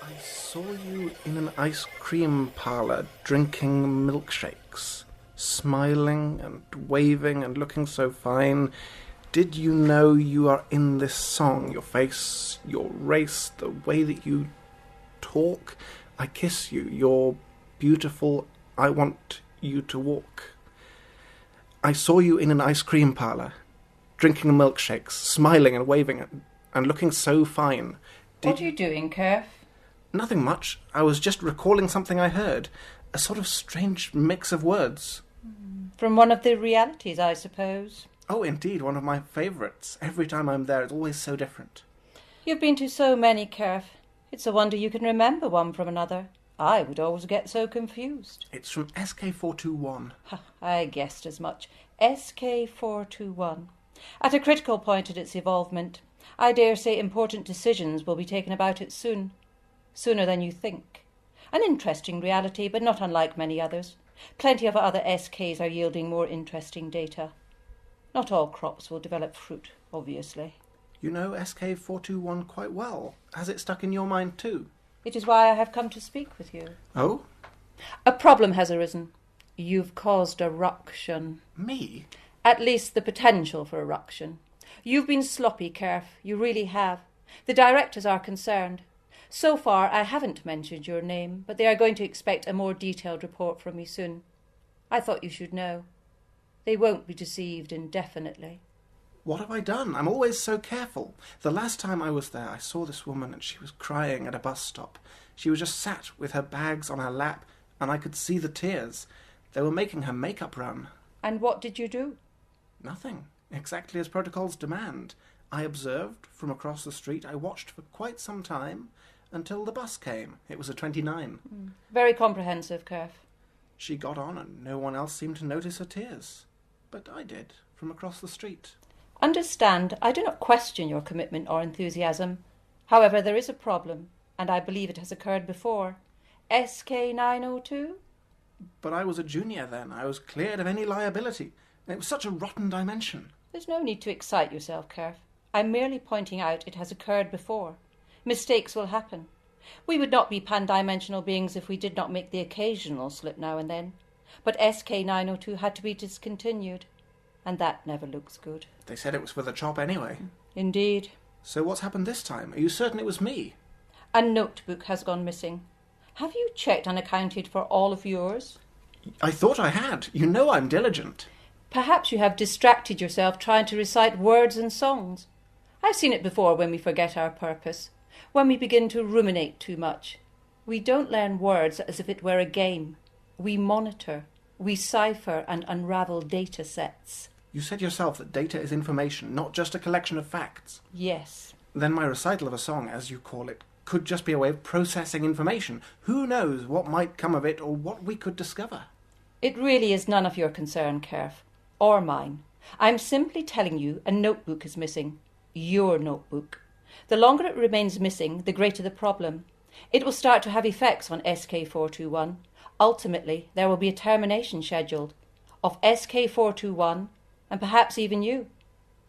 I saw you in an ice cream parlour drinking milkshakes, smiling and waving and looking so fine. Did you know you are in this song? Your face, your race, the way that you talk. I kiss you. You're beautiful. I want you to walk. I saw you in an ice cream parlour, drinking milkshakes, smiling and waving and looking so fine. What are you doing, Cerf? Nothing much. I was just recalling something I heard. A sort of strange mix of words. From one of the realities, I suppose. Oh, indeed, one of my favourites. Every time I'm there, it's always so different. You've been to so many, Cerf. It's a wonder you can remember one from another. I would always get so confused. It's from SK421. I guessed as much. SK421. At a critical point in its evolvement, I dare say important decisions will be taken about it soon. Sooner than you think. An interesting reality, but not unlike many others. Plenty of other SKs are yielding more interesting data. Not all crops will develop fruit, obviously. You know SK421 quite well. Has it stuck in your mind too? It is why I have come to speak with you. Oh? A problem has arisen. You've caused a ruction. Me? At least the potential for a ruction. You've been sloppy, Cerf. You really have. The directors are concerned. So far, I haven't mentioned your name, but they are going to expect a more detailed report from me soon. I thought you should know. They won't be deceived indefinitely. What have I done? I'm always so careful. The last time I was there, I saw this woman and she was crying at a bus stop. She was just sat with her bags on her lap and I could see the tears. They were making her makeup run. And what did you do? Nothing. Exactly as protocols demand. I observed from across the street. I watched for quite some time until the bus came. It was a 29. Very comprehensive, Cerf. She got on and no one else seemed to notice her tears. But I did, from across the street. Understand, I do not question your commitment or enthusiasm. However, there is a problem, and I believe it has occurred before. SK902? But I was a junior then. I was cleared of any liability. It was such a rotten dimension. There's no need to excite yourself, Cerf. I'm merely pointing out it has occurred before. Mistakes will happen. We would not be pan-dimensional beings if we did not make the occasional slip now and then. But SK902 had to be discontinued, and that never looks good. They said it was for the chop anyway. Indeed. So what's happened this time? Are you certain it was me? A notebook has gone missing. Have you checked and accounted for all of yours? I thought I had. You know I'm diligent. Perhaps you have distracted yourself trying to recite words and songs. I've seen it before when we forget our purpose, when we begin to ruminate too much. We don't learn words as if it were a game. We monitor, we cipher and unravel data sets. You said yourself that data is information, not just a collection of facts. Yes. Then my recital of a song, as you call it, could just be a way of processing information. Who knows what might come of it or what we could discover? It really is none of your concern, Cerf, or mine. I'm simply telling you a notebook is missing. Your notebook. The longer it remains missing, the greater the problem. It will start to have effects on SK421. Ultimately, there will be a termination scheduled of SK421 and perhaps even you.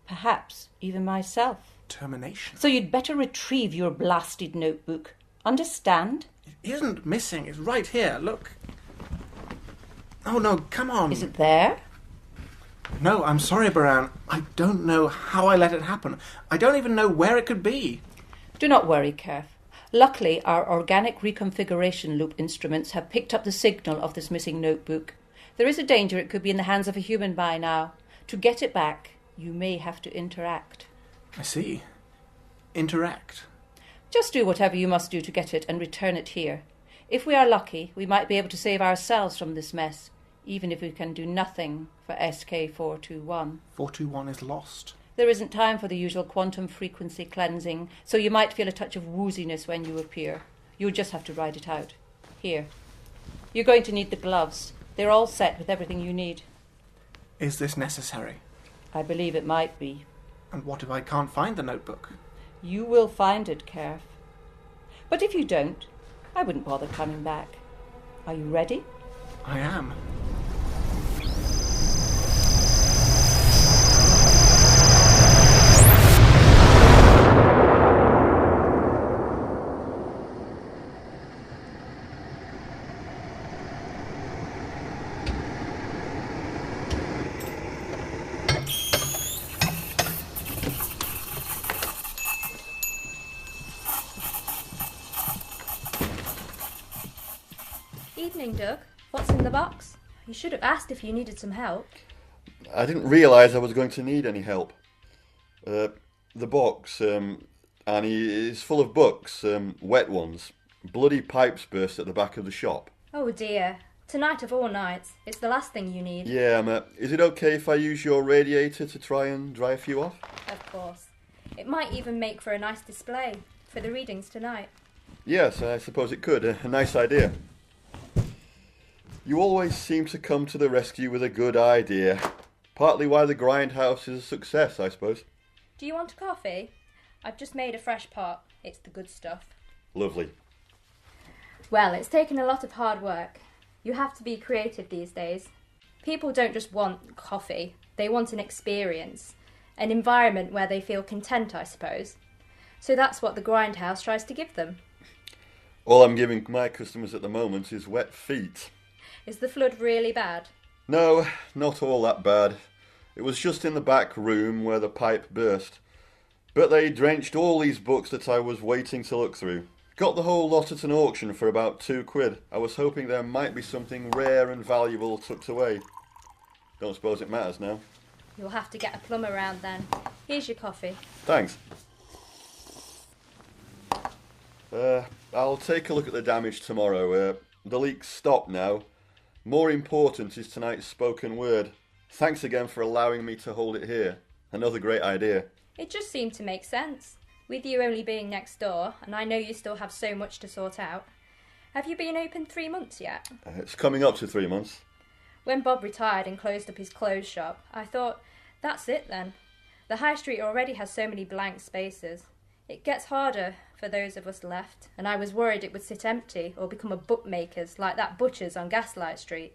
Perhaps even myself. Termination? So you'd better retrieve your blasted notebook. Understand? It isn't missing. It's right here. Look. Oh, no, come on. Is it there? No, I'm sorry, Barran. I don't know how I let it happen. I don't even know where it could be. Do not worry, Cerf. Luckily, our organic reconfiguration loop instruments have picked up the signal of this missing notebook. There is a danger it could be in the hands of a human by now. To get it back, you may have to interact. I see. Interact. Just do whatever you must do to get it and return it here. If we are lucky, we might be able to save ourselves from this mess, even if we can do nothing for SK421. 421 is lost. There isn't time for the usual quantum frequency cleansing, so you might feel a touch of wooziness when you appear. You'll just have to ride it out. Here. You're going to need the gloves. They're all set with everything you need. Is this necessary? I believe it might be. And what if I can't find the notebook? You will find it, Cerf. But if you don't, I wouldn't bother coming back. Are you ready? I am. Morning, Doug. What's in the box? You should have asked if you needed some help. I didn't realise I was going to need any help. The box, Annie, is full of books, wet ones. Bloody pipes burst at the back of the shop. Oh dear. Tonight of all nights. It's the last thing you need. Yeah, is it okay if I use your radiator to try and dry a few off? Of course. It might even make for a nice display for the readings tonight. Yes, I suppose it could. A nice idea. You always seem to come to the rescue with a good idea. Partly why the Grindhouse is a success, I suppose. Do you want a coffee? I've just made a fresh pot. It's the good stuff. Lovely. Well, it's taken a lot of hard work. You have to be creative these days. People don't just want coffee. They want an experience. An environment where they feel content, I suppose. So that's what the Grindhouse tries to give them. All I'm giving my customers at the moment is wet feet. Is the flood really bad? No, not all that bad. It was just in the back room where the pipe burst. But they drenched all these books that I was waiting to look through. Got the whole lot at an auction for about £2. I was hoping there might be something rare and valuable tucked away. Don't suppose it matters now. You'll have to get a plumber round then. Here's your coffee. Thanks. I'll take a look at the damage tomorrow. The leak's stopped now. More important is tonight's spoken word. Thanks again for allowing me to hold it here. Another great idea. It just seemed to make sense. With you only being next door, and I know you still have so much to sort out. Have you been open 3 months yet? It's coming up to 3 months. When Bob retired and closed up his clothes shop, I thought, that's it then. The high street already has so many blank spaces. It gets harder for those of us left, and I was worried it would sit empty or become a bookmaker's like that butcher's on Gaslight Street.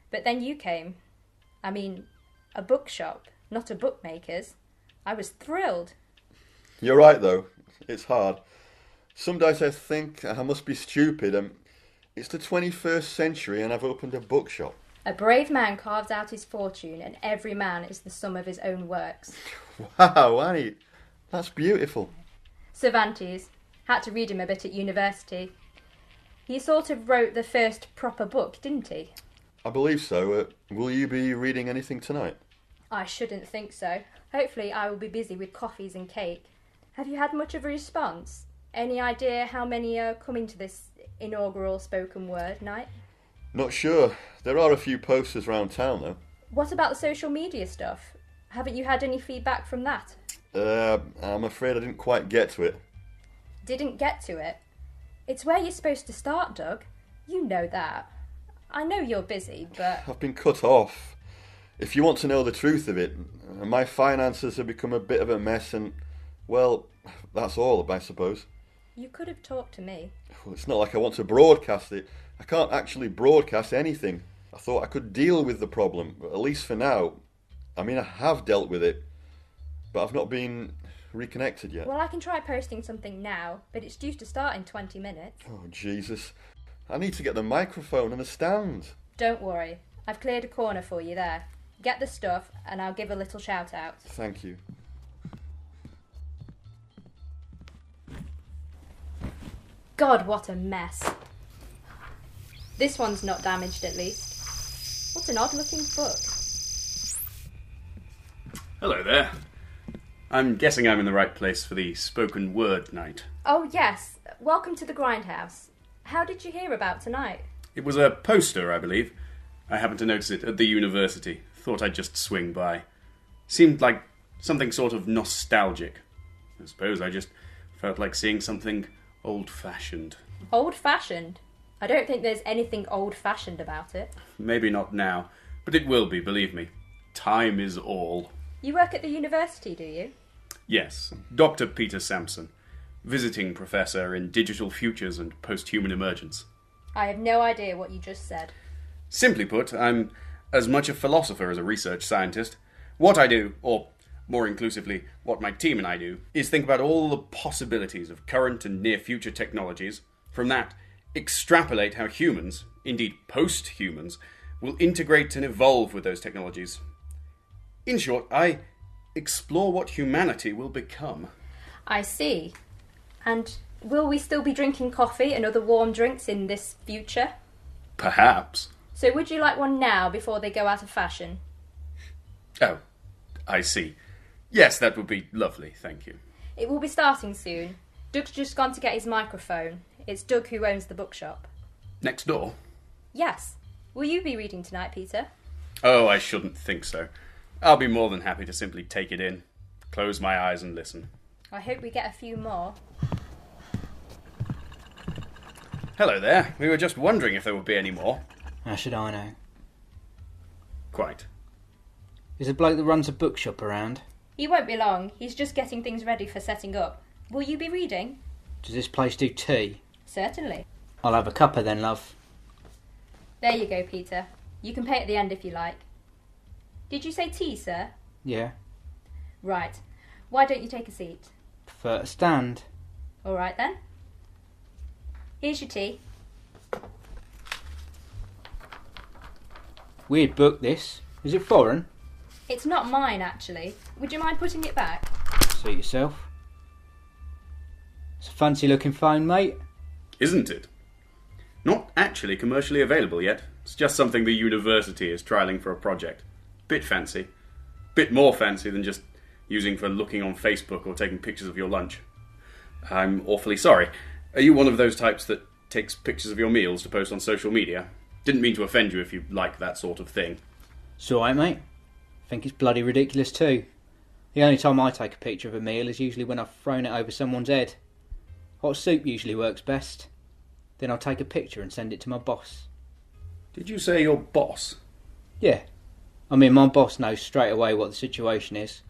But then you came. I mean, a bookshop, not a bookmaker's. I was thrilled. You're right, though. It's hard. Some days I think I must be stupid. It's the 21st century and I've opened a bookshop. A brave man carves out his fortune, and every man is the sum of his own works. Wow, Annie, that's beautiful. Cervantes. Had to read him a bit at university. He sort of wrote the first proper book, didn't he? I believe so. Will you be reading anything tonight? I shouldn't think so. Hopefully I will be busy with coffees and cake. Have you had much of a response? Any idea how many are coming to this inaugural spoken word night? Not sure. There are a few posters around town, though. What about the social media stuff? Haven't you had any feedback from that? I'm afraid I didn't quite get to it. Didn't get to it? It's where you're supposed to start, Doug. You know that. I know you're busy, but... I've been cut off. If you want to know the truth of it, my finances have become a bit of a mess and, well, that's all, I suppose. You could have talked to me. Well, it's not like I want to broadcast it. I can't actually broadcast anything. I thought I could deal with the problem, at least for now. I mean, I have dealt with it, but I've not been reconnected yet. Well, I can try posting something now, but it's due to start in 20 minutes. Oh, Jesus. I need to get the microphone and the stand. Don't worry. I've cleared a corner for you there. Get the stuff, and I'll give a little shout out. Thank you. God, what a mess. This one's not damaged, at least. What an odd-looking book. Hello there. I'm guessing I'm in the right place for the spoken word night. Oh, yes. Welcome to the Grindhouse. How did you hear about tonight? It was a poster, I believe. I happened to notice it at the university. Thought I'd just swing by. Seemed like something sort of nostalgic. I suppose I just felt like seeing something old-fashioned. Old-fashioned? I don't think there's anything old-fashioned about it. Maybe not now, but it will be, believe me. Time is all. You work at the university, do you? Yes, Dr. Peter Sampson, visiting professor in digital futures and post-human emergence. I have no idea what you just said. Simply put, I'm as much a philosopher as a research scientist. What I do, or more inclusively, what my team and I do, is think about all the possibilities of current and near-future technologies. From that, extrapolate how humans, indeed post-humans, will integrate and evolve with those technologies. In short, I explore what humanity will become. I see. And will we still be drinking coffee and other warm drinks in this future? Perhaps. So would you like one now before they go out of fashion? Oh, I see. Yes, that would be lovely, thank you. It will be starting soon. Doug's just gone to get his microphone. It's Doug who owns the bookshop. Next door? Yes. Will you be reading tonight, Peter? Oh, I shouldn't think so. I'll be more than happy to simply take it in, close my eyes and listen. I hope we get a few more. Hello there. We were just wondering if there would be any more. How should I know? Quite. Is a bloke that runs a bookshop around? He won't be long. He's just getting things ready for setting up. Will you be reading? Does this place do tea? Certainly. I'll have a cuppa then, love. There you go, Peter. You can pay at the end if you like. Did you say tea, sir? Yeah. Right. Why don't you take a seat? Prefer to stand. All right, then. Here's your tea. Weird book, this. Is it foreign? It's not mine, actually. Would you mind putting it back? Suit yourself. It's a fancy looking phone, mate. Isn't it? Not actually commercially available yet. It's just something the university is trialling for a project. Bit fancy. Bit more fancy than just using for looking on Facebook or taking pictures of your lunch. I'm awfully sorry. Are you one of those types that takes pictures of your meals to post on social media? Didn't mean to offend you if you like that sort of thing. It's alright, mate. I think it's bloody ridiculous too. The only time I take a picture of a meal is usually when I've thrown it over someone's head. Hot soup usually works best. Then I'll take a picture and send it to my boss. Did you say your boss? Yeah. I mean, my boss knows straight away what the situation is.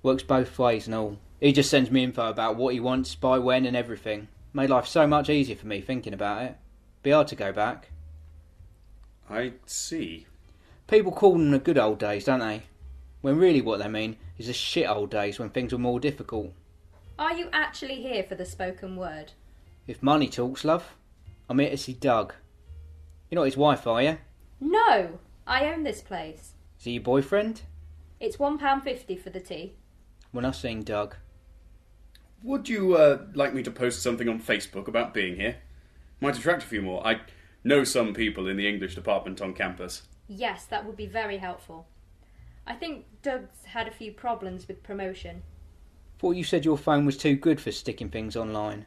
Works both ways and all. He just sends me info about what he wants, by when and everything. Made life so much easier for me thinking about it. Be hard to go back. I see. People call them the good old days, don't they? When really what they mean is the shit old days when things were more difficult. Are you actually here for the spoken word? If money talks, love, I'm here to see Doug. You're not his wife, are you? No! I own this place. Is he your boyfriend? It's £1.50 for the tea. When I seen Doug. Would you like me to post something on Facebook about being here? Might attract a few more. I know some people in the English department on campus. Yes, that would be very helpful. I think Doug's had a few problems with promotion. Thought you said your phone was too good for sticking things online.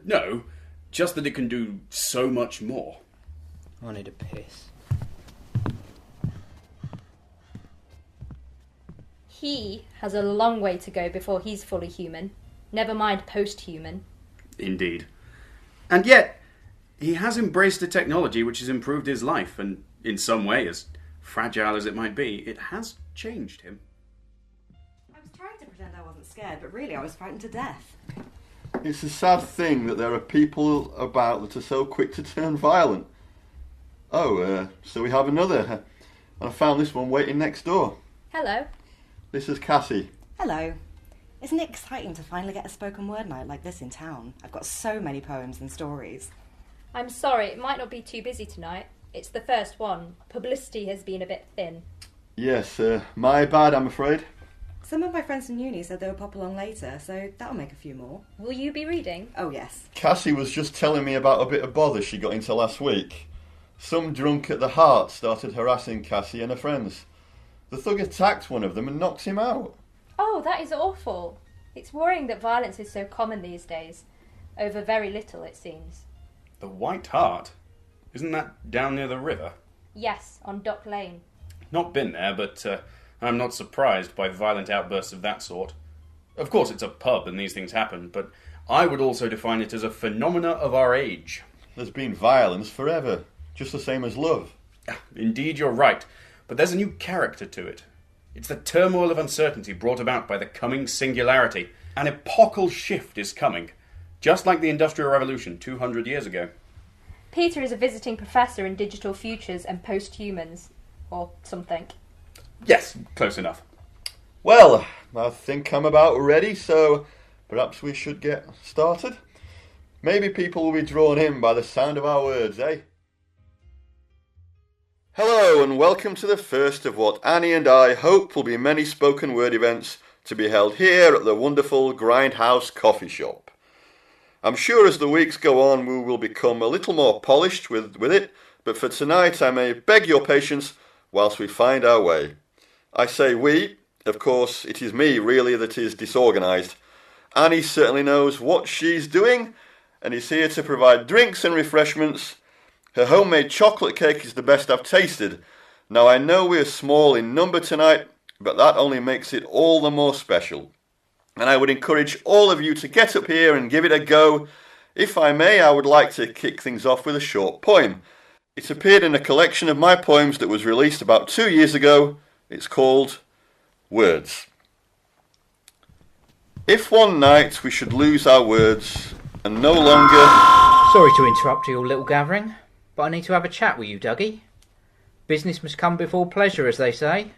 No, just that it can do so much more. I need a piss. He has a long way to go before he's fully human. Never mind post-human. Indeed. And yet, he has embraced a technology which has improved his life, and in some way, as fragile as it might be, it has changed him. I was trying to pretend I wasn't scared, but really I was frightened to death. It's a sad thing that there are people about that are so quick to turn violent. Oh, so we have another. And I found this one waiting next door. Hello. This is Cassie. Hello. Isn't it exciting to finally get a spoken word night like this in town? I've got so many poems and stories. I'm sorry, it might not be too busy tonight. It's the first one. Publicity has been a bit thin. Yes, my bad, I'm afraid. Some of my friends from uni said they would pop along later, so that'll make a few more. Will you be reading? Oh, yes. Cassie was just telling me about a bit of bother she got into last week. Some drunk at the Heart started harassing Cassie and her friends. The thug attacked one of them and knocked him out. Oh, that is awful. It's worrying that violence is so common these days. Over very little, it seems. The White Hart? Isn't that down near the river? Yes, on Dock Lane. Not been there, but I'm not surprised by violent outbursts of that sort. Of course, it's a pub and these things happen, but I would also define it as a phenomena of our age. There's been violence forever, just the same as love. Indeed, you're right, but there's a new character to it. It's the turmoil of uncertainty brought about by the coming singularity. An epochal shift is coming, just like the Industrial Revolution 200 years ago. Peter is a visiting professor in digital futures and post-humans, or something. Yes, close enough. Well, I think I'm about ready, so perhaps we should get started. Maybe people will be drawn in by the sound of our words, eh? Hello and welcome to the first of what Annie and I hope will be many spoken word events to be held here at the wonderful Grindhouse Coffee Shop. I'm sure as the weeks go on we will become a little more polished with it, but for tonight I may beg your patience whilst we find our way. I say we, of course it is me really that is disorganised. Annie certainly knows what she's doing and is here to provide drinks and refreshments. Her homemade chocolate cake is the best I've tasted. Now I know we're small in number tonight, but that only makes it all the more special. And I would encourage all of you to get up here and give it a go. If I may, I would like to kick things off with a short poem. It appeared in a collection of my poems that was released about 2 years ago. It's called Words. If one night we should lose our words and no longer... Sorry to interrupt your little gathering, but I need to have a chat with you, Dougie. Business must come before pleasure, as they say.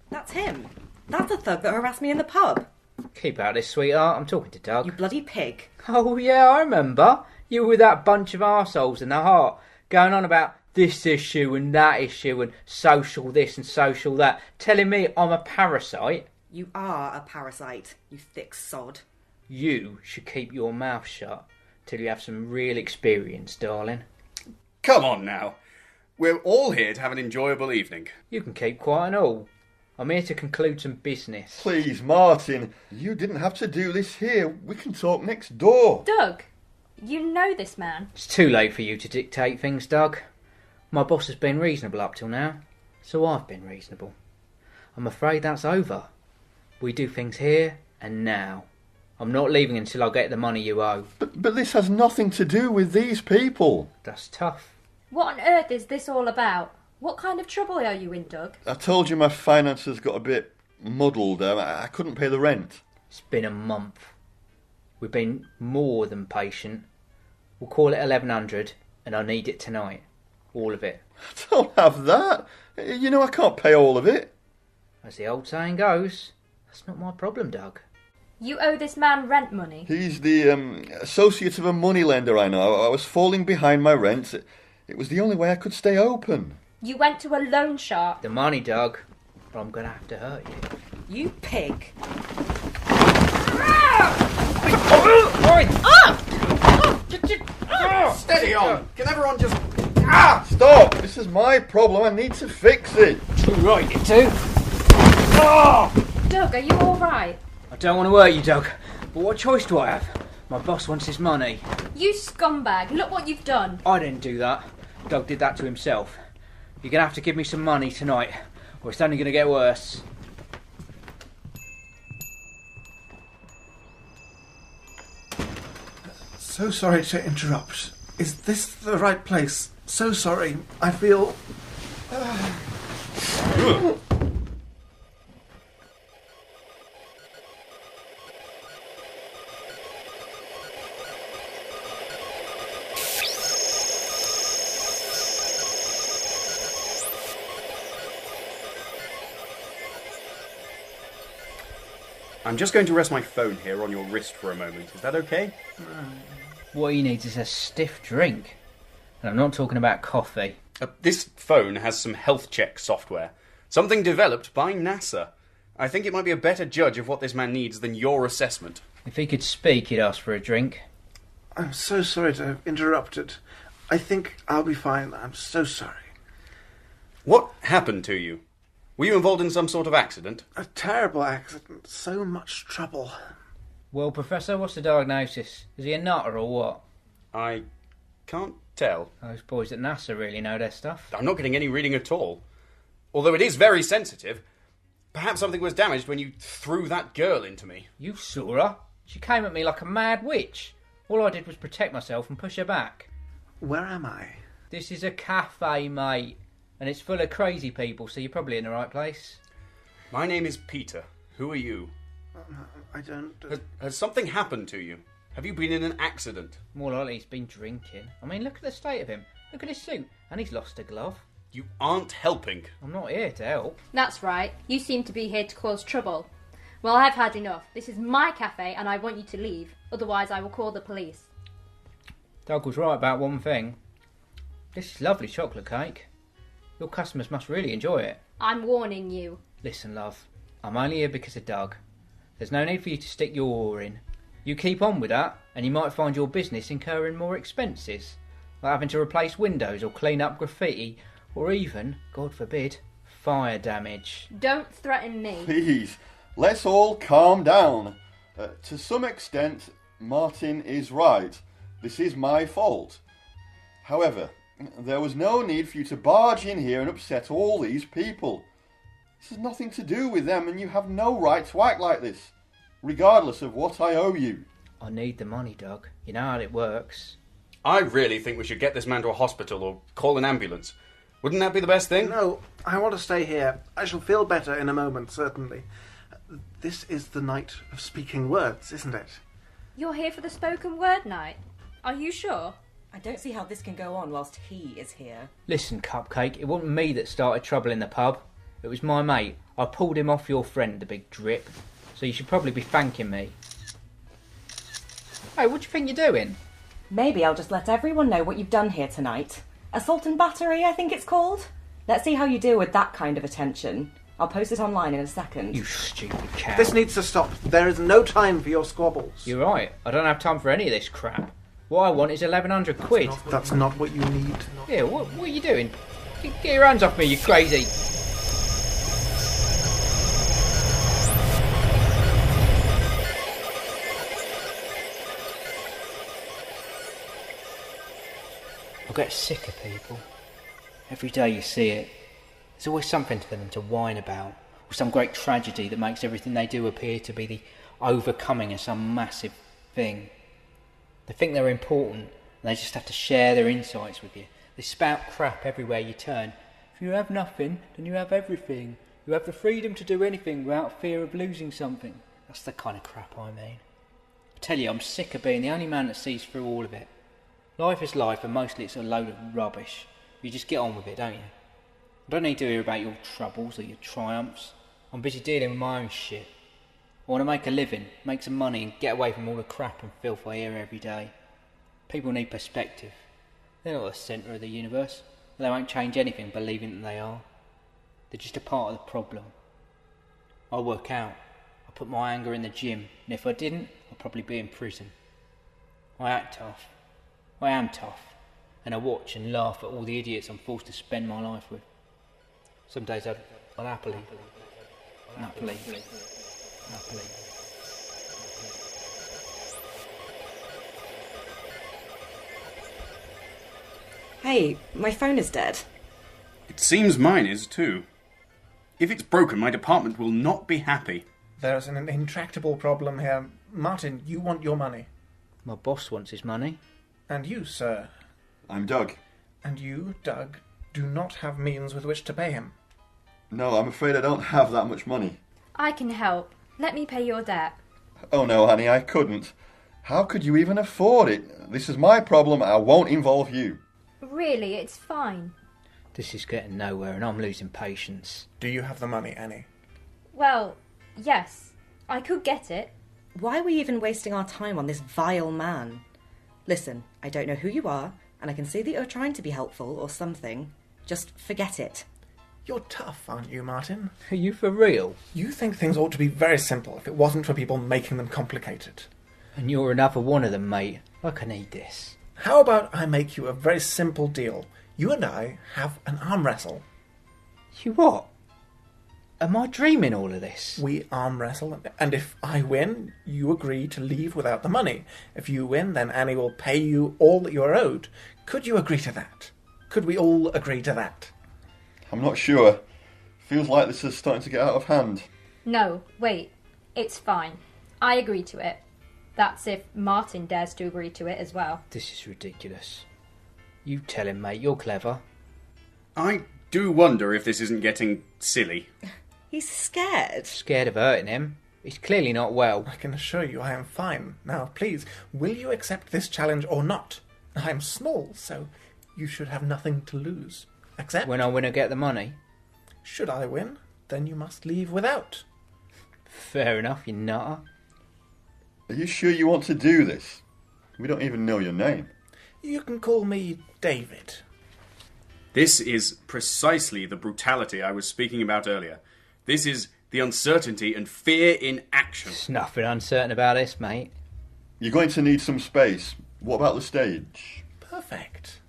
That's him. That's the thug that harassed me in the pub. Keep out of this, sweetheart. I'm talking to Doug. You bloody pig. Oh, yeah, I remember. You were with that bunch of arseholes in the heart, going on about this issue and that issue and social this and social that, telling me I'm a parasite. You are a parasite, you thick sod. You should keep your mouth shut till you have some real experience, darling. Come on now. We're all here to have an enjoyable evening. You can keep quiet and all. I'm here to conclude some business. Please, Martin, you didn't have to do this here. We can talk next door. Doug, you know this man. It's too late for you to dictate things, Doug. My boss has been reasonable up till now, so I've been reasonable. I'm afraid that's over. We do things here and now. I'm not leaving until I get the money you owe. But this has nothing to do with these people. That's tough. What on earth is this all about? What kind of trouble are you in, Doug? I told you my finances got a bit muddled. I couldn't pay the rent. It's been a month. We've been more than patient. We'll call it 1100 and I need it tonight. All of it. I don't have that. You know I can't pay all of it. As the old saying goes, that's not my problem, Doug. You owe this man rent money. He's the associate of a moneylender I know. I was falling behind my rent. It was the only way I could stay open. You went to a loan shark. The money, Doug, or I'm going to have to hurt you. You pig. Steady on! Can everyone just... Stop! This is my problem. I need to fix it. Too right, you two. Doug, are you alright? I don't want to hurt you, Doug, but what choice do I have? My boss wants his money. You scumbag, look what you've done. I didn't do that. Doug did that to himself. You're going to have to give me some money tonight, or it's only going to get worse. So sorry to interrupt. Is this the right place? So sorry. I feel... I'm just going to rest my phone here on your wrist for a moment. Is that okay? What he needs is a stiff drink. And I'm not talking about coffee. This phone has some health check software. Something developed by NASA. I think it might be a better judge of what this man needs than your assessment. If he could speak, he'd ask for a drink. I'm so sorry to have interrupted. I think I'll be fine. I'm so sorry. What happened to you? Were you involved in some sort of accident? A terrible accident. So much trouble. Well, Professor, what's the diagnosis? Is he a nutter or what? I can't tell. Those boys at NASA really know their stuff. I'm not getting any reading at all. Although it is very sensitive. Perhaps something was damaged when you threw that girl into me. You saw her. She came at me like a mad witch. All I did was protect myself and push her back. Where am I? This is a cafe, mate. And it's full of crazy people, so you're probably in the right place. My name is Peter. Who are you? I don't... Has something happened to you? Have you been in an accident? More likely he's been drinking. I mean, look at the state of him. Look at his suit. And he's lost a glove. You aren't helping. I'm not here to help. That's right. You seem to be here to cause trouble. Well, I've had enough. This is my cafe and I want you to leave. Otherwise, I will call the police. Doug was right about one thing. This is lovely chocolate cake. Your customers must really enjoy it. I'm warning you. Listen, love. I'm only here because of Doug. There's no need for you to stick your oar in. You keep on with that, and you might find your business incurring more expenses. like having to replace windows or clean up graffiti, or even, God forbid, fire damage. Don't threaten me. Please, let's all calm down. To some extent, Martin is right. This is my fault. However, there was no need for you to barge in here and upset all these people. This has nothing to do with them, and you have no right to act like this, regardless of what I owe you. I need the money, Doug. You know how it works. I really think we should get this man to a hospital or call an ambulance. Wouldn't that be the best thing? No, I want to stay here. I shall feel better in a moment, certainly. This is the night of speaking words, isn't it? You're here for the spoken word night. Are you sure? I don't see how this can go on whilst he is here. Listen, Cupcake, it wasn't me that started trouble in the pub. It was my mate. I pulled him off your friend, the big drip. So you should probably be thanking me. Hey, what do you think you're doing? Maybe I'll just let everyone know what you've done here tonight. Assault and battery, I think it's called. Let's see how you deal with that kind of attention. I'll post it online in a second. You stupid cow. This needs to stop. There is no time for your squabbles. You're right. I don't have time for any of this crap. What I want is 1,100 quid. That's not what you need. Yeah, what are you doing? Get your hands off me, you crazy. I get sick of people. Every day you see it. There's always something for them to whine about, or some great tragedy that makes everything they do appear to be the overcoming of some massive thing. They think they're important, and they just have to share their insights with you. They spout crap everywhere you turn. If you have nothing, then you have everything. You have the freedom to do anything without fear of losing something. That's the kind of crap I mean. I tell you, I'm sick of being the only man that sees through all of it. Life is life, and mostly it's a load of rubbish. You just get on with it, don't you? I don't need to hear about your troubles or your triumphs. I'm busy dealing with my own shit. I want to make a living, make some money, and get away from all the crap and filth I hear every day. People need perspective. They're not the centre of the universe. They won't change anything believing that they are. They're just a part of the problem. I work out. I put my anger in the gym, and if I didn't, I'd probably be in prison. I act tough. I am tough. And I watch and laugh at all the idiots I'm forced to spend my life with. Some days I'll happily. Hey, my phone is dead. It seems mine is too. If it's broken, my department will not be happy. There's an intractable problem here. Martin, you want your money. My boss wants his money. And you, sir. I'm Doug. And you, Doug, do not have means with which to pay him. No, I'm afraid I don't have that much money. I can help. Let me pay your debt. Oh no, honey, I couldn't. How could you even afford it? This is my problem. I won't involve you. Really, it's fine. This is getting nowhere and I'm losing patience. Do you have the money, Annie? Well, yes. I could get it. Why are we even wasting our time on this vile man? Listen, I don't know who you are, and I can see that you're trying to be helpful or something. Just forget it. You're tough, aren't you, Martin? Are you for real? You think things ought to be very simple if it wasn't for people making them complicated. And you're another one of them, mate. I can need this. How about I make you a very simple deal? You and I have an arm wrestle. You what? Am I dreaming all of this? We arm wrestle, and if I win, you agree to leave without the money. If you win, then Annie will pay you all that you are owed. Could you agree to that? Could we all agree to that? I'm not sure. Feels like this is starting to get out of hand. No, wait. It's fine. I agree to it. That's if Martin dares to agree to it as well. This is ridiculous. You tell him, mate. You're clever. I do wonder if this isn't getting silly. He's scared. Scared of hurting him. He's clearly not well. I can assure you I am fine. Now, please, will you accept this challenge or not? I am small, so you should have nothing to lose. Accept? When I win, I get the money. Should I win, then you must leave without. Fair enough, you nutter. Are you sure you want to do this? We don't even know your name. You can call me David. This is precisely the brutality I was speaking about earlier. This is the uncertainty and fear in action. There's nothing uncertain about this, mate. You're going to need some space. What about the stage? Perfect.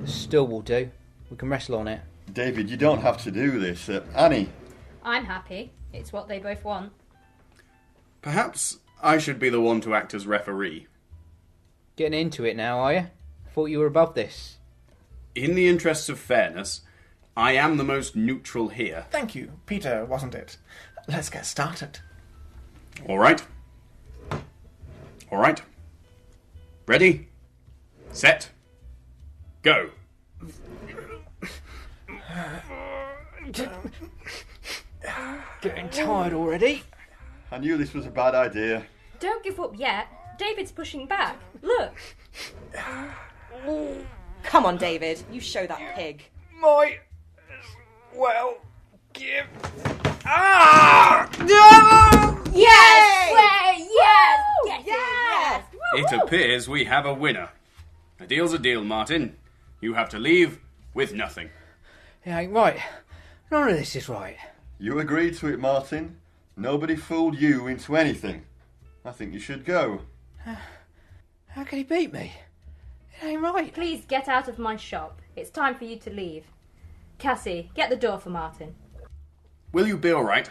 The stool will do. We can wrestle on it. David, you don't have to do this. Annie. I'm happy. It's what they both want. Perhaps I should be the one to act as referee. Getting into it now, are you? Thought you were above this. In the interests of fairness, I am the most neutral here. Thank you, Peter, wasn't it? Let's get started. All right. All right. Ready? Set. Go. Getting tired already. I knew this was a bad idea. Don't give up yet. David's pushing back. Look. Come on, David. You show that pig. Might as well give. Ah! No! Yes! Way! Yes! Get Yes! It appears we have a winner. A deal's a deal, Martin. You have to leave with nothing. It ain't right. None of this is right. You agreed to it, Martin. Nobody fooled you into anything. I think you should go. How can he beat me? It ain't right. Please get out of my shop. It's time for you to leave. Cassie, get the door for Martin. Will you be all right?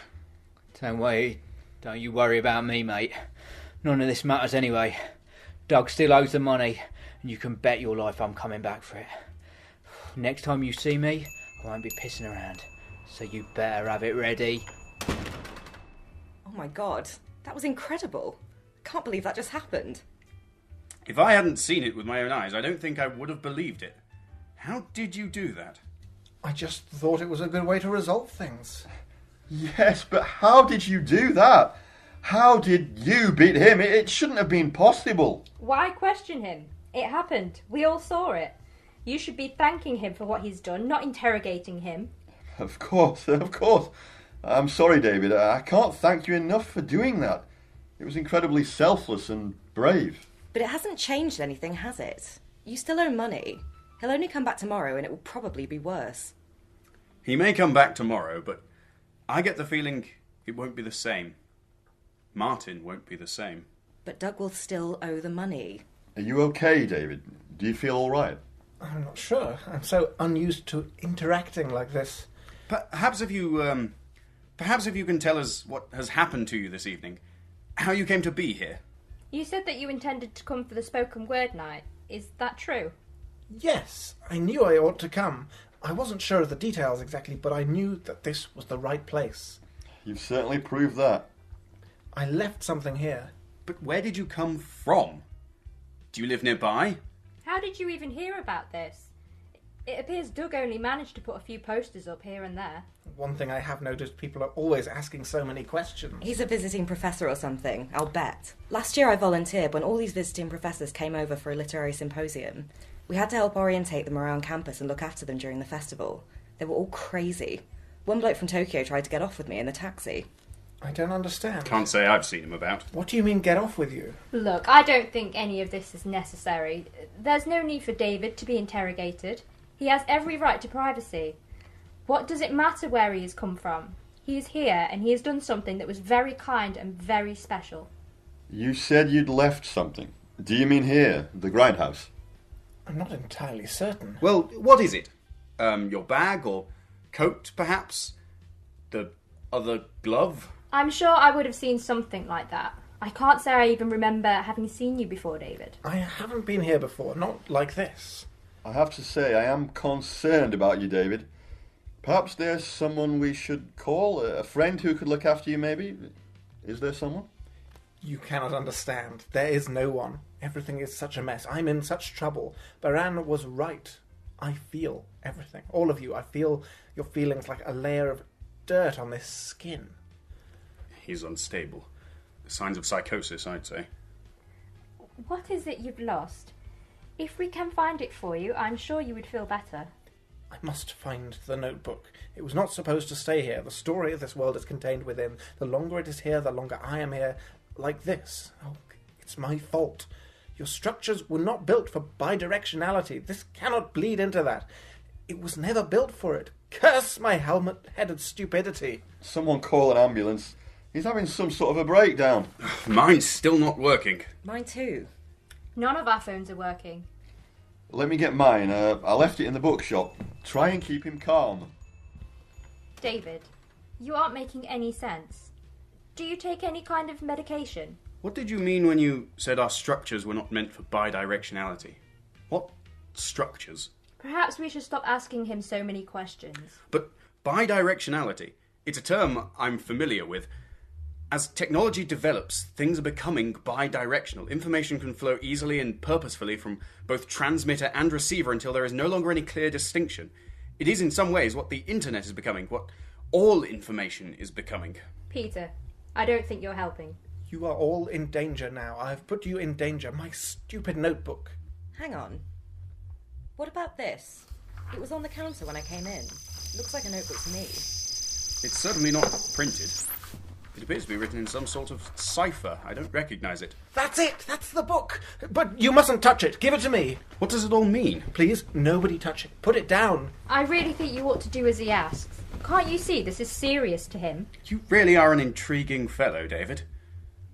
Don't you worry about me, mate. None of this matters anyway. Doug still owes the money, and you can bet your life I'm coming back for it. Next time you see me, I won't be pissing around, so you better have it ready. Oh my god, that was incredible. Can't believe that just happened. If I hadn't seen it with my own eyes, I don't think I would have believed it. How did you do that? I just thought it was a good way to resolve things. Yes, but how did you do that? How did you beat him? It shouldn't have been possible. Why question him? It happened. We all saw it. You should be thanking him for what he's done, not interrogating him. Of course. I'm sorry, David. I can't thank you enough for doing that. It was incredibly selfless and brave. But it hasn't changed anything, has it? You still owe money. He'll only come back tomorrow and it will probably be worse. He may come back tomorrow, but I get the feeling it won't be the same. Martin won't be the same. But Doug will still owe the money. Are you okay, David? Do you feel all right? I'm not sure. I'm so unused to interacting like this. Perhaps if you can tell us what has happened to you this evening, how you came to be here. You said that you intended to come for the spoken word night. Is that true? Yes, I knew I ought to come. I wasn't sure of the details exactly, but I knew that this was the right place. You've certainly proved that. I left something here. But where did you come from? Do you live nearby? How did you even hear about this? It appears Doug only managed to put a few posters up here and there. One thing I have noticed, people are always asking so many questions. He's a visiting professor or something, I'll bet. Last year I volunteered when all these visiting professors came over for a literary symposium. We had to help orientate them around campus and look after them during the festival. They were all crazy. One bloke from Tokyo tried to get off with me in the taxi. I don't understand. Can't say I've seen him about. What do you mean, get off with you? Look, I don't think any of this is necessary. There's no need for David to be interrogated. He has every right to privacy. What does it matter where he has come from? He is here, and he has done something that was very kind and very special. You said you'd left something. Do you mean here, the grindhouse? I'm not entirely certain. Well, what is it? Your bag or coat, perhaps? The other glove? I'm sure I would have seen something like that. I can't say I even remember having seen you before, David. I haven't been here before, not like this. I have to say, I am concerned about you, David. Perhaps there's someone we should call? A friend who could look after you, maybe? Is there someone? You cannot understand. There is no one. Everything is such a mess. I'm in such trouble. Barran was right. I feel everything. All of you. I feel your feelings like a layer of dirt on this skin. He's unstable. Signs of psychosis, I'd say. What is it you've lost? If we can find it for you, I'm sure you would feel better. I must find the notebook. It was not supposed to stay here. The story of this world is contained within. The longer it is here, the longer I am here. Like this. Oh, it's my fault. Your structures were not built for bidirectionality. This cannot bleed into that. It was never built for it. Curse my helmet-headed stupidity. Someone call an ambulance. He's having some sort of a breakdown. Mine's still not working. Mine too. None of our phones are working. Let me get mine. I left it in the bookshop. Try and keep him calm. David, you aren't making any sense. Do you take any kind of medication? What did you mean when you said our structures were not meant for bidirectionality? What structures? Perhaps we should stop asking him so many questions. But bidirectionality, it's a term I'm familiar with. As technology develops, things are becoming bidirectional. Information can flow easily and purposefully from both transmitter and receiver until there is no longer any clear distinction. It is in some ways what the internet is becoming, what all information is becoming. Peter, I don't think you're helping. You are all in danger now. I have put you in danger. My stupid notebook. Hang on. What about this? It was on the counter when I came in. Looks like a notebook to me. It's certainly not printed. It appears to be written in some sort of cipher. I don't recognise it. That's it! That's the book! But you mustn't touch it. Give it to me. What does it all mean? Please, nobody touch it. Put it down. I really think you ought to do as he asks. Can't you see this is serious to him? You really are an intriguing fellow, David.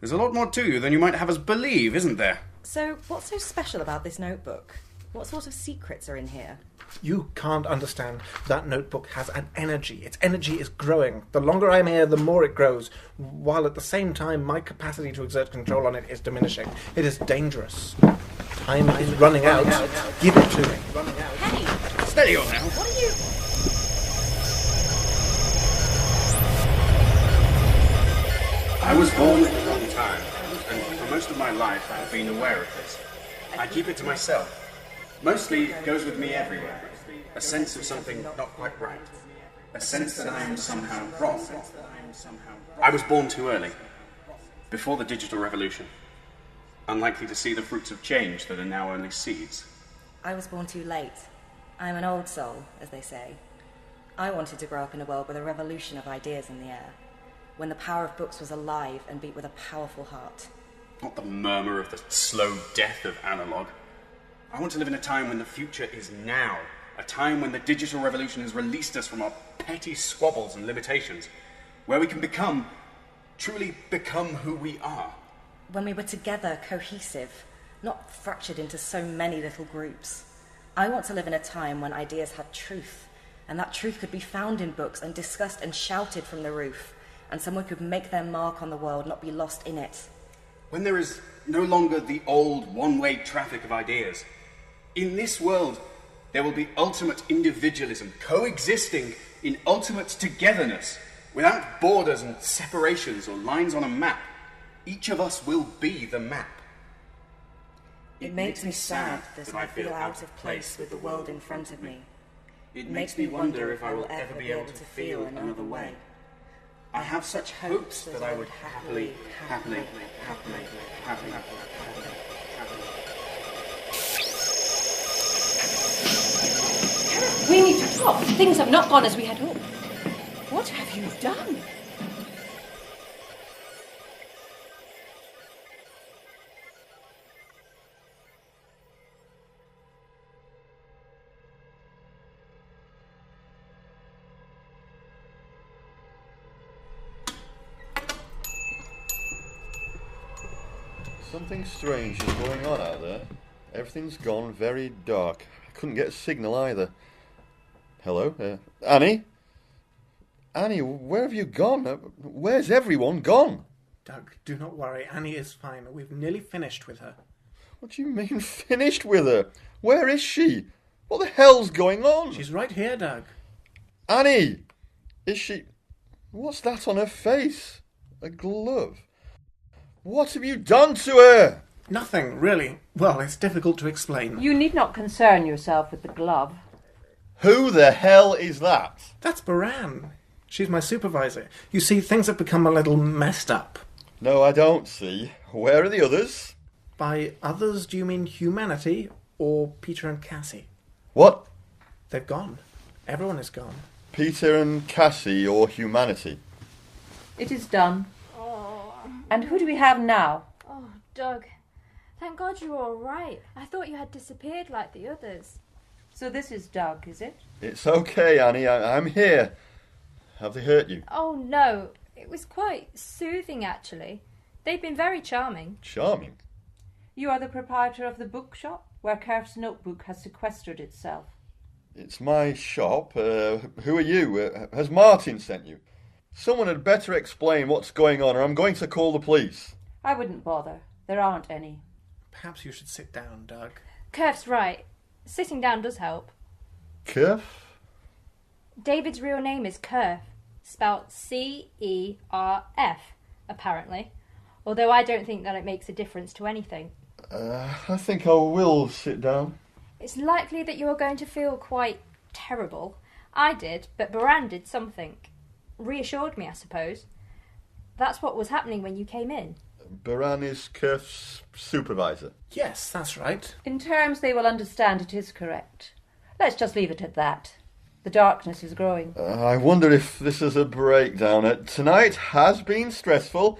There's a lot more to you than you might have us believe, isn't there? So, what's so special about this notebook? What sort of secrets are in here? You can't understand. That notebook has an energy. Its energy is growing. The longer I'm here, the more it grows, while at the same time my capacity to exert control on it is diminishing. It is dangerous. Time is running out. Give it to me. Hey! Steady on now. What are you... I was born at the wrong time, and for most of my life I have been aware of this. I keep it to myself. Mostly it goes with me everywhere. A sense of something not quite right. A sense that I am somehow wrong. I was born too early, before the digital revolution. Unlikely to see the fruits of change that are now only seeds. I was born too late. I'm an old soul, as they say. I wanted to grow up in a world with a revolution of ideas in the air, when the power of books was alive and beat with a powerful heart. Not the murmur of the slow death of analog. I want to live in a time when the future is now. A time when the digital revolution has released us from our petty squabbles and limitations. Where we can truly become who we are. When we were together, cohesive, not fractured into so many little groups. I want to live in a time when ideas had truth, and that truth could be found in books and discussed and shouted from the roof, and someone could make their mark on the world, not be lost in it. When there is no longer the old one-way traffic of ideas. In this world, there will be ultimate individualism, coexisting in ultimate togetherness, without borders and separations or lines on a map. Each of us will be the map. It makes me sad that I feel out of place with the world in front of me. It makes me wonder if I will ever be able to feel another way. I have such hopes that I would happily. We need to talk. Things have not gone as we had hoped. What have you done? Something strange is going on out there. Everything's gone very dark. I couldn't get a signal either. Hello? Annie? Annie, where have you gone? Where's everyone gone? Doug, do not worry. Annie is fine. We've nearly finished with her. What do you mean, finished with her? Where is she? What the hell's going on? She's right here, Doug. Annie! Is she... What's that on her face? A glove? What have you done to her? Nothing, really. Well, it's difficult to explain. You need not concern yourself with the glove. Who the hell is that? That's Barran. She's my supervisor. You see, things have become a little messed up. No, I don't see. Where are the others? By others, do you mean humanity or Peter and Cassie? What? They've gone. Everyone is gone. Peter and Cassie or humanity? It is done. And who do we have now? Oh, Doug. Thank God you're all right. I thought you had disappeared like the others. So this is Doug, is it? It's okay, Annie. I'm here. Have they hurt you? Oh, no. It was quite soothing, actually. They've been very charming. Charming? You are the proprietor of the bookshop? where Cerf's notebook has sequestered itself. It's my shop. Who are you? Has Martin sent you? Someone had better explain what's going on, or I'm going to call the police. I wouldn't bother. There aren't any. Perhaps you should sit down, Doug. Cerf's right. Sitting down does help. Cerf? David's real name is Cerf, spelt C-E-R-F, apparently. Although I don't think that it makes a difference to anything. I think I will sit down. It's likely that you're going to feel quite terrible. I did, but Barran did something. Reassured me, I suppose. That's what was happening when you came in. Barran is Cerf's supervisor. Yes, that's right. In terms they will understand, it is correct. Let's just leave it at that. The darkness is growing. I wonder if this is a breakdown. Tonight has been stressful.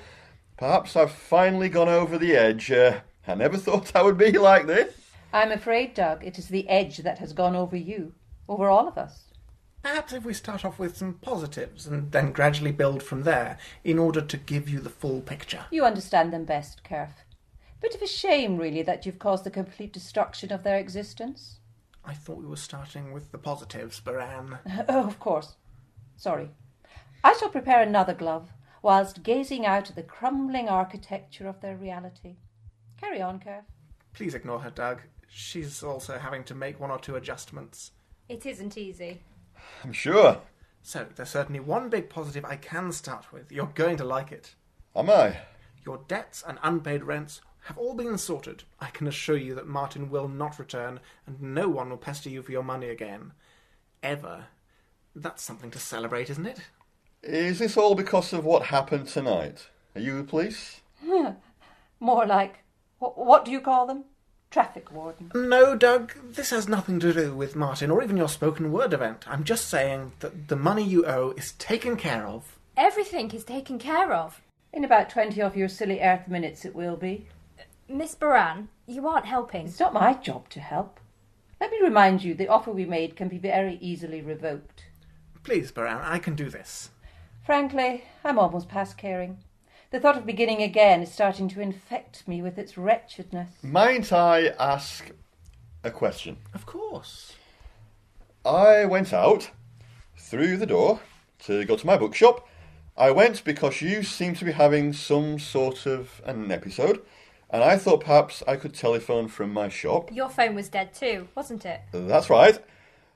Perhaps I've finally gone over the edge. I never thought I would be like this. I'm afraid, Doug, it is the edge that has gone over you, over all of us. Perhaps if we start off with some positives and then gradually build from there in order to give you the full picture. You understand them best, Cerf. Bit of a shame, really, that you've caused the complete destruction of their existence. I thought we were starting with the positives, Barran. Oh, of course. Sorry. I shall prepare another glove, whilst gazing out at the crumbling architecture of their reality. Carry on, Cerf. Please ignore her, Doug. She's also having to make one or two adjustments. It isn't easy. I'm sure. So, there's certainly one big positive I can start with. You're going to like it. Am I? Your debts and unpaid rents have all been sorted. I can assure you that Martin will not return, and no one will pester you for your money again. Ever. That's something to celebrate, isn't it? Is this all because of what happened tonight? Are you the police? More like, what do you call them? Traffic warden. No, Doug, this has nothing to do with Martin or even your spoken word event. I'm just saying that the money you owe is taken care of. Everything is taken care of. In about 20 of your silly Earth minutes it will be. Miss Barran, you aren't helping. It's not my job to help. Let me remind you, the offer we made can be very easily revoked. Please, Barran, I can do this. Frankly, I'm almost past caring. The thought of beginning again is starting to infect me with its wretchedness. Might I ask a question? Of course. I went out through the door to go to my bookshop. I went because you seemed to be having some sort of an episode, and I thought perhaps I could telephone from my shop. Your phone was dead too, wasn't it? That's right.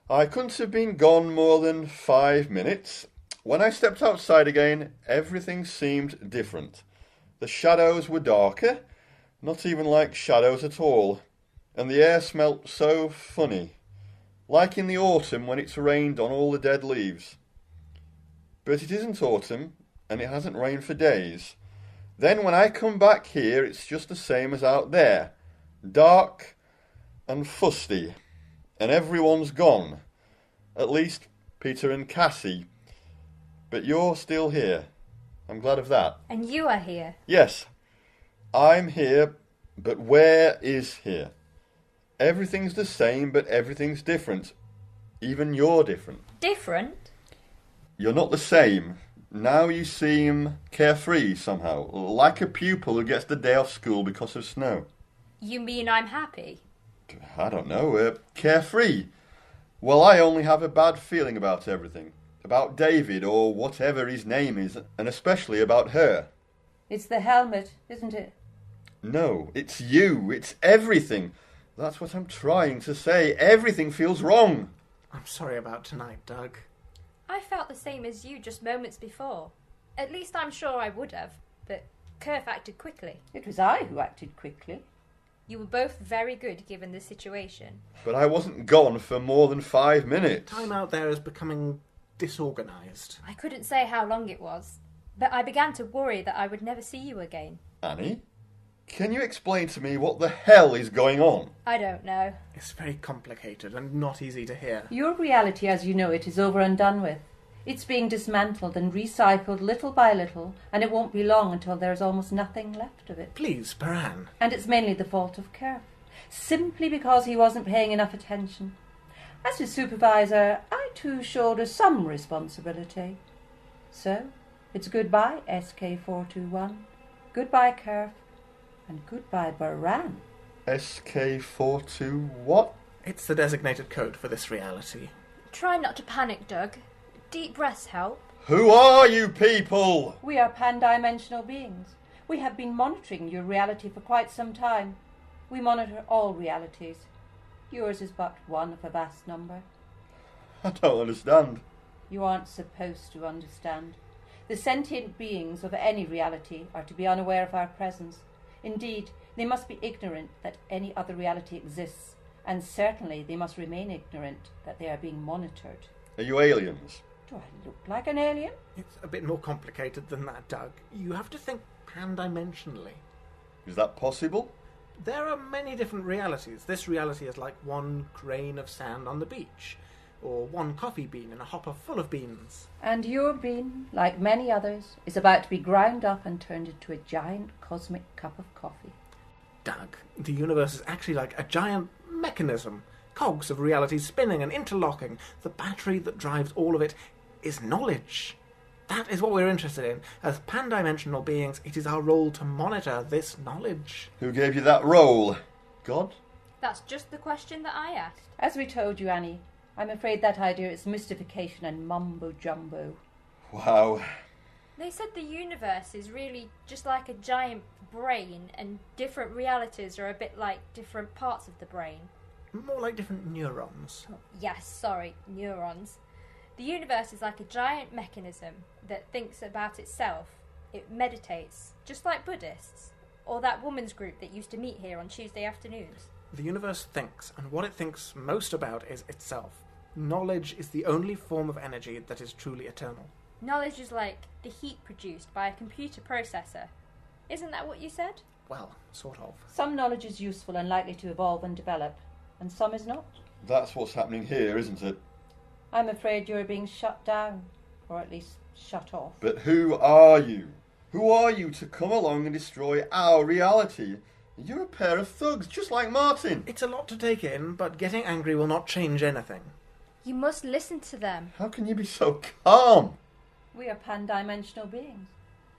I couldn't have been gone more than 5 minutes. When I stepped outside again, everything seemed different. The shadows were darker, not even like shadows at all, and the air smelt so funny, like in the autumn when it's rained on all the dead leaves. But it isn't autumn, and it hasn't rained for days. Then when I come back here, it's just the same as out there, dark and fusty, and everyone's gone, at least Peter and Cassie. But you're still here. I'm glad of that. And you are here. Yes, I'm here, but where is here? Everything's the same, but everything's different. Even you're different. Different? You're not the same. Now you seem carefree somehow, like a pupil who gets the day off school because of snow. You mean I'm happy? I don't know, carefree. Well, I only have a bad feeling about everything. About David, or whatever his name is, and especially about her. It's the helmet, isn't it? No, it's you. It's everything. That's what I'm trying to say. Everything feels wrong. I'm sorry about tonight, Doug. I felt the same as you just moments before. At least I'm sure I would have, but Cerf acted quickly. It was I who acted quickly. You were both very good given the situation. But I wasn't gone for more than 5 minutes. Time out there is becoming disorganised. I couldn't say how long it was, but I began to worry that I would never see you again. Annie, can you explain to me what the hell is going on? I don't know. It's very complicated and not easy to hear. Your reality as you know it is over and done with. It's being dismantled and recycled little by little, and it won't be long until there's almost nothing left of it. Please, Barran. And it's mainly the fault of Cerf, simply because he wasn't paying enough attention. As his supervisor, I too shoulder some responsibility. So, it's goodbye, SK421, goodbye, Cerf, and goodbye, Barran. SK42 what? It's the designated code for this reality. Try not to panic, Doug. Deep breaths help. Who are you people? We are pan-dimensional beings. We have been monitoring your reality for quite some time. We monitor all realities. Yours is but one of a vast number. I don't understand. You aren't supposed to understand. The sentient beings of any reality are to be unaware of our presence. Indeed, they must be ignorant that any other reality exists, and certainly they must remain ignorant that they are being monitored. Are you aliens? Do I look like an alien? It's a bit more complicated than that, Doug. You have to think pan-dimensionally. Is that possible? There are many different realities. This reality is like one grain of sand on the beach, or one coffee bean in a hopper full of beans. And your bean, like many others, is about to be ground up and turned into a giant cosmic cup of coffee. Doug, the universe is actually like a giant mechanism. Cogs of reality spinning and interlocking. The battery that drives all of it is knowledge. That is what we're interested in. As pan-dimensional beings, it is our role to monitor this knowledge. Who gave you that role? God? That's just the question that I asked. As we told you, Annie, I'm afraid that idea is mystification and mumbo-jumbo. Wow. They said the universe is really just like a giant brain, and different realities are a bit like different parts of the brain. More like different neurons. Yes, sorry, neurons. The universe is like a giant mechanism that thinks about itself. It meditates, just like Buddhists, or that women's group that used to meet here on Tuesday afternoons. The universe thinks, and what it thinks most about is itself. Knowledge is the only form of energy that is truly eternal. Knowledge is like the heat produced by a computer processor. Isn't that what you said? Well, sort of. Some knowledge is useful and likely to evolve and develop, and some is not. That's what's happening here, isn't it? I'm afraid you're being shut down, or at least shut off. But who are you? Who are you to come along and destroy our reality? You're a pair of thugs, just like Martin. It's a lot to take in, but getting angry will not change anything. You must listen to them. How can you be so calm? We are pan-dimensional beings.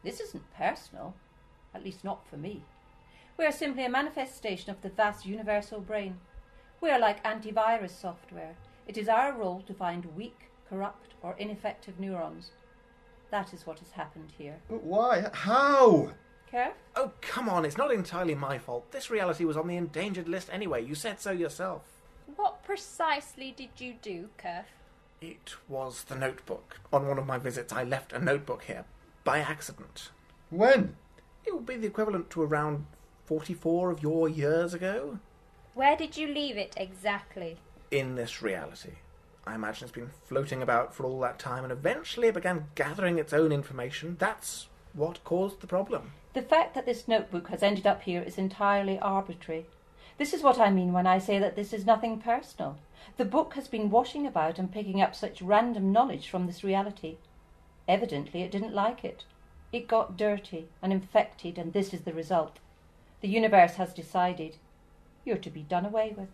This isn't personal, at least not for me. We are simply a manifestation of the vast universal brain. We are like antivirus software. It is our role to find weak, corrupt, or ineffective neurons. That is what has happened here. But why? How? Kerf? Oh, come on, it's not entirely my fault. This reality was on the endangered list anyway. You said so yourself. What precisely did you do, Cerf? It was the notebook. On one of my visits, I left a notebook here, by accident. When? It would be the equivalent to around 44 of your years ago. Where did you leave it exactly? In this reality. I imagine it's been floating about for all that time, and eventually it began gathering its own information. That's what caused the problem. The fact that this notebook has ended up here is entirely arbitrary. This is what I mean when I say that this is nothing personal. The book has been washing about and picking up such random knowledge from this reality. Evidently it didn't like it. It got dirty and infected, and this is the result. The universe has decided you're to be done away with.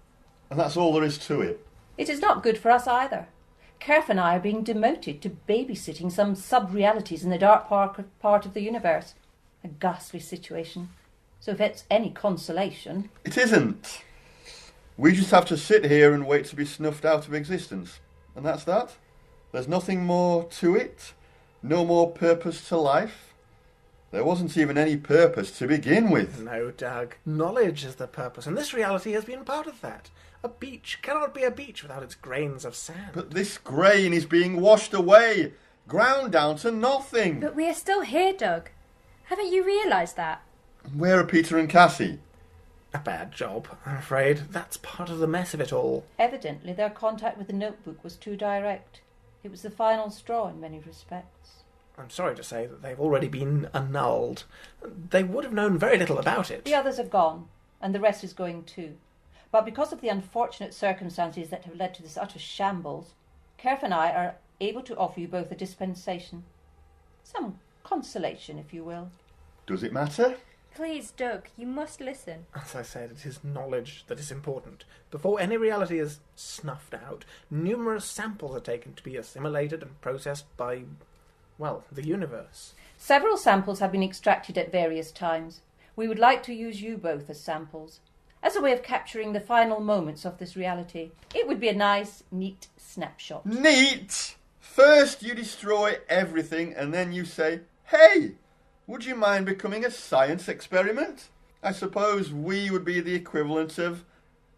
And that's all there is to it. It is not good for us either. Cerf and I are being demoted to babysitting some sub-realities in the dark part of the universe. A ghastly situation. So if it's any consolation... It isn't. We just have to sit here and wait to be snuffed out of existence. And that's that. There's nothing more to it. No more purpose to life. There wasn't even any purpose to begin with. No, Doug. Knowledge is the purpose, and this reality has been part of that. A beach cannot be a beach without its grains of sand. But this grain is being washed away, ground down to nothing. But we are still here, Doug. Haven't you realised that? Where are Peter and Cassie? A bad job, I'm afraid. That's part of the mess of it all. Evidently their contact with the notebook was too direct. It was the final straw in many respects. I'm sorry to say that they've already been annulled. They would have known very little about it. The others are gone, and the rest is going too. But because of the unfortunate circumstances that have led to this utter shambles, Cerf and I are able to offer you both a dispensation. Some consolation, if you will. Does it matter? Please, Doug, you must listen. As I said, it is knowledge that is important. Before any reality is snuffed out, numerous samples are taken to be assimilated and processed by, well, the universe. Several samples have been extracted at various times. We would like to use you both as samples. as a way of capturing the final moments of this reality. It would be a nice, neat snapshot. Neat! First you destroy everything and then you say, hey, would you mind becoming a science experiment? I suppose we would be the equivalent of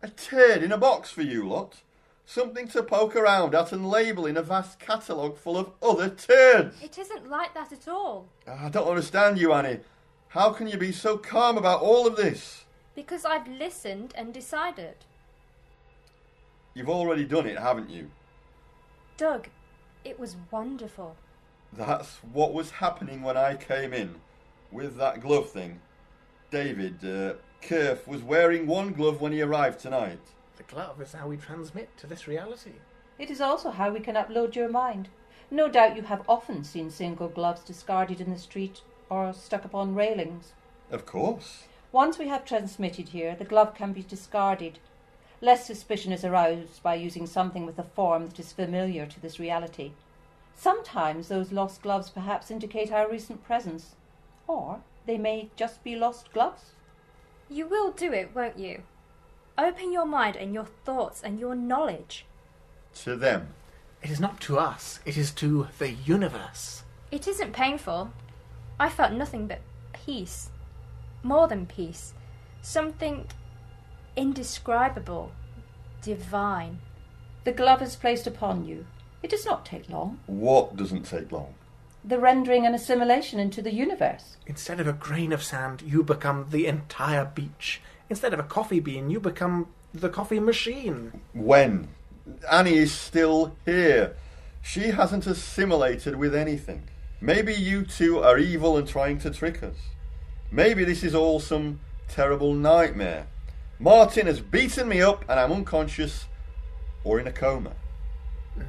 a turd in a box for you lot. Something to poke around at and label in a vast catalogue full of other turds. It isn't like that at all. I don't understand you, Annie. How can you be so calm about all of this? Because I've listened and decided. You've already done it, haven't you? Doug, it was wonderful. That's what was happening when I came in with that glove thing. David, Cerf was wearing one glove when he arrived tonight. The glove is how we transmit to this reality. It is also how we can upload your mind. No doubt you have often seen single gloves discarded in the street or stuck upon railings. Of course. Once we have transmitted here, the glove can be discarded. Less suspicion is aroused by using something with a form that is familiar to this reality. Sometimes those lost gloves perhaps indicate our recent presence, or they may just be lost gloves. You will do it, won't you? Open your mind and your thoughts and your knowledge. To them. It is not to us, it is to the universe. It isn't painful. I felt nothing but peace. More than peace. Something indescribable. Divine. The glove is placed upon you. It does not take long. What doesn't take long? The rendering and assimilation into the universe. Instead of a grain of sand, you become the entire beach. Instead of a coffee bean, you become the coffee machine. When? Annie is still here. She hasn't assimilated with anything. Maybe you two are evil and trying to trick us. Maybe this is all some terrible nightmare. Martin has beaten me up and I'm unconscious or in a coma. No.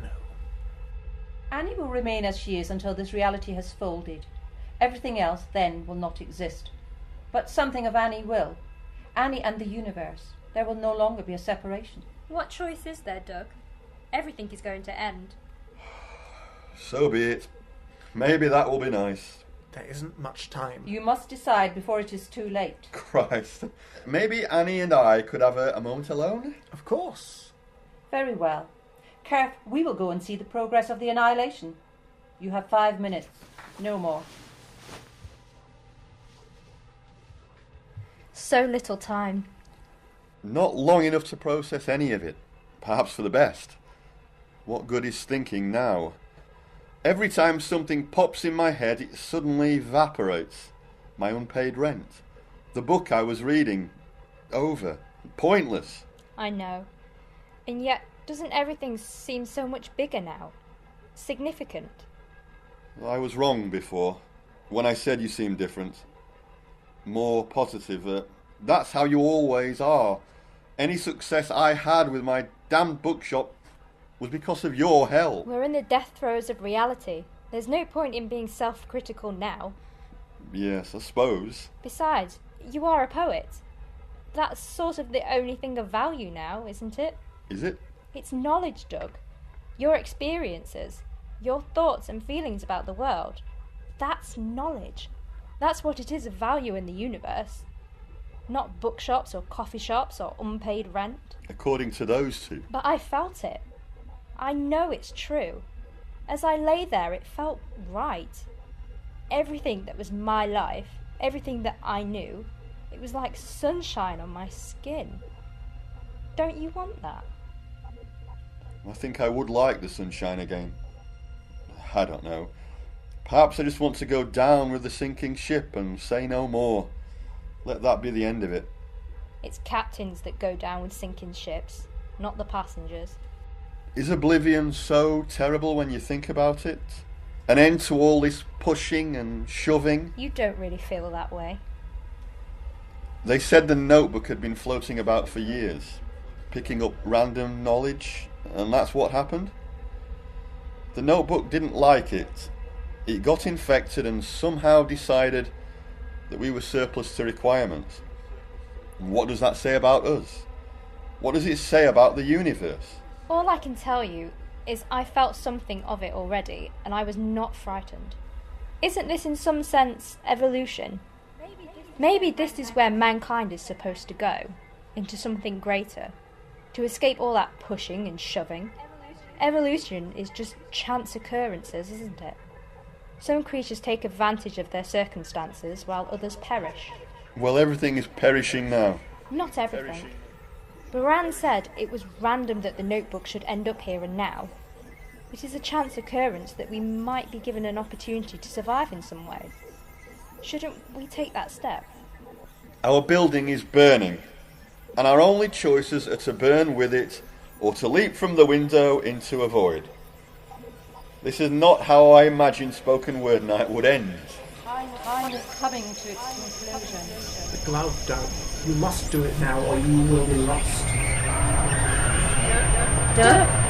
Annie will remain as she is until this reality has folded. Everything else then will not exist. But something of Annie will. Annie and the universe. There will no longer be a separation. What choice is there, Doug? Everything is going to end. So be it. Maybe that will be nice. There isn't much time. You must decide before it is too late. Christ. Maybe Annie and I could have a moment alone? Of course. Very well. Cerf, we will go and see the progress of the annihilation. You have 5 minutes. No more. So little time. Not long enough to process any of it. Perhaps for the best. What good is thinking now? Every time something pops in my head, it suddenly evaporates. My unpaid rent. The book I was reading. Over. Pointless. I know. And yet, doesn't everything seem so much bigger now? Significant. I was wrong before. When I said you seemed different. More positive. That's how you always are. Any success I had with my damned bookshop was because of your help. We're in the death throes of reality. There's no point in being self-critical now. Yes, I suppose. Besides, you are a poet. That's sort of the only thing of value now, isn't it? Is it? It's knowledge, Doug. Your experiences, your thoughts and feelings about the world. That's knowledge. That's what it is of value in the universe. Not bookshops or coffee shops or unpaid rent. According to those two. But I felt it. I know it's true. As I lay there, it felt right. Everything that was my life, everything that I knew, it was like sunshine on my skin. Don't you want that? I think I would like the sunshine again. I don't know. Perhaps I just want to go down with the sinking ship and say no more. Let that be the end of it. It's captains that go down with sinking ships, not the passengers. Is oblivion so terrible when you think about it? An end to all this pushing and shoving? You don't really feel that way. They said the notebook had been floating about for years, picking up random knowledge, and that's what happened. The notebook didn't like it. It got infected and somehow decided that we were surplus to requirements. And what does that say about us? What does it say about the universe? All I can tell you is I felt something of it already, and I was not frightened. Isn't this in some sense evolution? Maybe this is where mankind is supposed to go, into something greater, to escape all that pushing and shoving. Evolution is just chance occurrences, isn't it? Some creatures take advantage of their circumstances while others perish. Well, everything is perishing now. Not everything. Barran said it was random that the notebook should end up here and now. It is a chance occurrence that we might be given an opportunity to survive in some way. Shouldn't we take that step? Our building is burning, and our only choices are to burn with it or to leap from the window into a void. This is not how I imagined spoken word night would end. Time is coming to its conclusion. The glove, Doug. You must do it now or you will be lost. Doug?